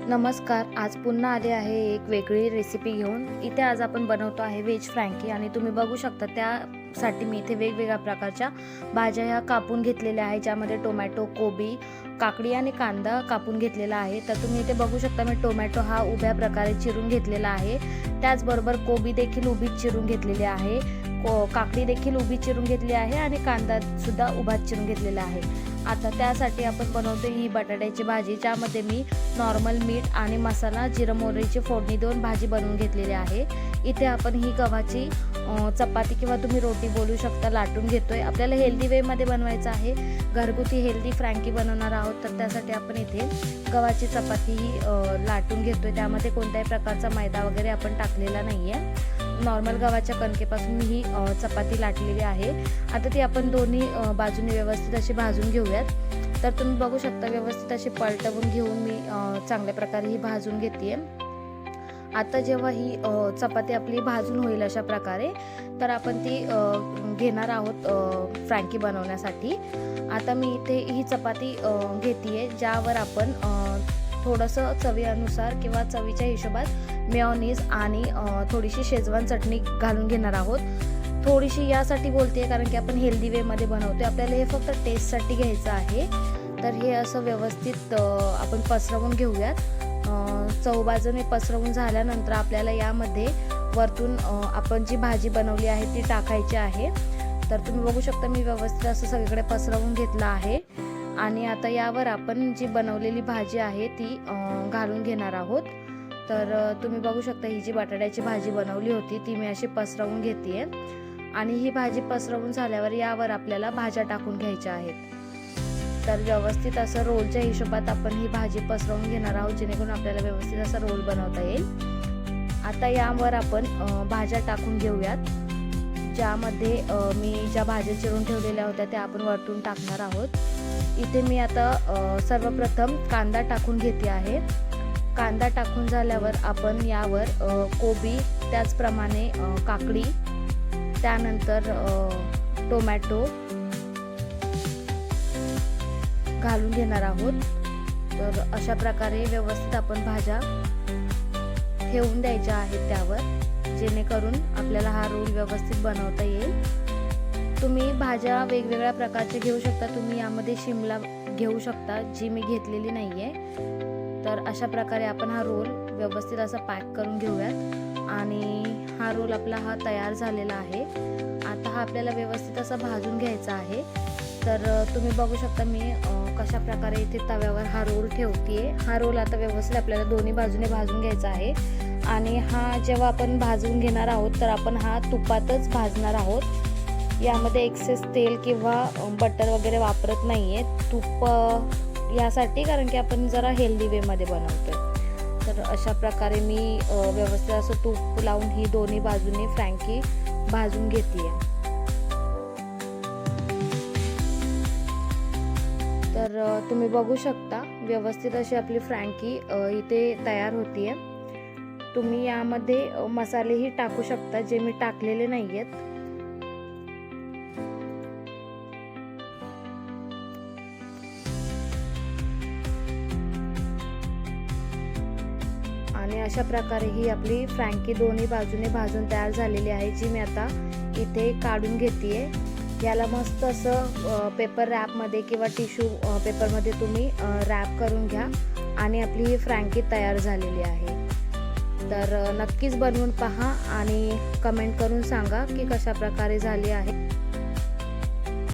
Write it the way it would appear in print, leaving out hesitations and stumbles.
नमस्कार. आज पुन्हा आले आहे एक वेगळी रेसिपी घेऊन. इथे आज आपण बनवतो आहे व्हेज फ्रँकी आणि तुम्ही बघू शकता त्यासाठी मी इथे वेगवेगळ्या प्रकारच्या भाज्या ह्या कापून घेतलेल्या आहे, ज्यामध्ये टोमॅटो, कोबी, काकडी आणि कांदा कापून घेतलेला आहे. तर तुम्ही इथे बघू शकता मी टोमॅटो हा उभ्या प्रकारे चिरून घेतलेला आहे. त्याचबरोबर कोबी देखील उभीच चिरून घेतलेली आहे, काकडी देखील उभी चिरून घेतली आहे आणि कांदा सुद्धा उभाच चिरून घेतलेला आहे. आता त्यासाठी आपण बनवतो ही बटाट्याची भाजी, ज्यामध्ये मी नॉर्मल मीठ आणि मसाला, जिरं मोहरीची फोडणी देऊन भाजी बनवून घेतलेली आहे. इथे आपण ही गव्हाची चपाती किंवा तुम्ही रोटी बोलू शकता लाटून घेतोय. आपल्याला हेल्दी वेमध्ये बनवायचं आहे, घरगुती हेल्दी फ्रँकी बनवणार आहोत. तर त्यासाठी आपण इथे गव्हाची चपाती ही लाटून घेतोय. त्यामध्ये कोणत्याही प्रकारचा मैदा वगैरे आपण टाकलेला नाही आहे. नॉर्मल गव्हाच्या कणकेपासून मी ही चपाती लाटलेली आहे. आता ती आपण दोन्ही बाजूने व्यवस्थित अशी भाजून घेऊयात. तर तुम्ही बघू शकता व्यवस्थित अशी पलटवून घेऊन मी चांगल्या प्रकारे ही भाजून घेते. आता जेव्हा ही चपाती आपली भाजून होईल अशा प्रकारे, तर आपण ती घेणार आहोत फ्रँकी बनवण्यासाठी. आता मी इथे ही चपाती घेते, ज्यावर आपण थोडंसं चवीनुसार किंवा चवीच्या हिशोबात मेयोनीज आणि थोडीशी शेजवान चटणी घालून घेणार आहोत. थोडीशी यासाठी बोलते कारण की आपण हेल्दी वेमध्ये बनवतो, आपल्याला हे फक्त टेस्टसाठी घ्यायचं आहे. तर हे असं व्यवस्थित आपण पसरवून घेऊयात. चौबाजूने पसरवून झाल्यानंतर आपल्याला यामध्ये वरतून आपण जी भाजी बनवली आहे ती टाकायची आहे. तर तुम्ही बघू शकता मी व्यवस्थित असं सगळीकडे पसरवून घेतलं आहे. आणि आता यावर आपण जी बनवलेली भाजी आहे ती घालून घेणार आहोत. तर तुम्ही बघू शकता ही जी बटाट्याची भाजी बनवली होती ती मी अशी पसरवून घेते. आणि ही भाजी पसरवून झाल्यावर यावर आपल्याला भाज्या टाकून घ्यायच्या आहेत. तर व्यवस्थित असं रोलच्या हिशोबात आपण ही भाजी पसरवून घेणार आहोत, जेणेकरून आपल्याला व्यवस्थित असा रोल बनवता येईल. आता यावर आपण भाज्या टाकून घेऊयात, ज्यामध्ये मी ज्या भाज्या चिरून ठेवलेल्या होत्या त्या आपण वरतून टाकणार आहोत. इथे मी आता सर्वप्रथम कांदा टाकून घेते आहे. कांदा टाकून झाल्यावर आपण यावर कोबी, त्याचप्रमाणे काकडी, त्यानंतर टोमॅटो घालून घेणार आहोत. तर अशा प्रकारे व्यवस्थित आपण भाज्या ठेवून द्यायच्या आहेत त्यावर, जेणेकरून आपल्याला हा रोल व्यवस्थित बनवता येईल. तुम्ही भाज्या वेगवेगळ्या प्रकारच्या घेऊ शकता. तुम्ही यामध्ये शिमला घेऊ शकता, जी मी घेतलेली नाही आहे. तर अशा प्रकारे आपण हा रोल व्यवस्थित असा पॅक करून घेऊयात. आणि हा रोल आपला हा तयार झालेला आहे. आता हा आपल्याला व्यवस्थित असा भाजून घ्यायचा आहे. तर तुम्ही बघू शकता मी कशा प्रकारे इथे तव्यावर हा रोल ठेवते. हा रोल आता व्यवस्थित आपल्याला दोन्ही बाजूने भाजून घ्यायचा आहे. आणि हा जेव्हा आपण भाजून घेणार आहोत तर आपण हा तुपातच भाजणार आहोत. यामध्ये एक्सेस तेल किंवा बटर वगैरे वापरत नाही आहे. तूप यासाठी कारण की आपण जरा हेल्दी वेमध्ये बनवतोय. तर अशा प्रकारे मी व्यवस्थित असं तूप लावून ही दोन्ही बाजूने फ्रँकी भाजून घेते. तर तुम्ही बघू शकता व्यवस्थित अशी आपली फ्रँकी इथे तयार होतीये. तुम्ही यामध्ये मसालेही टाकू शकता, जे मी टाकलेले नाही आहेत. आणि अशा प्रकारे ही आपली फ्रँकी दोन्ही बाजूने भाजून तयार झालेली आहे, जी मी आता इथे काढून घेते. याला मस्त असं पेपर रॅपमध्ये किंवा टिश्यू पेपरमध्ये तुम्ही रॅप करून घ्या. आणि आपली ही फ्रँकी तयार झालेली आहे. तर नक्कीच बनवून पहा आणि कमेंट करून सांगा की कशा प्रकारे झाली आहे.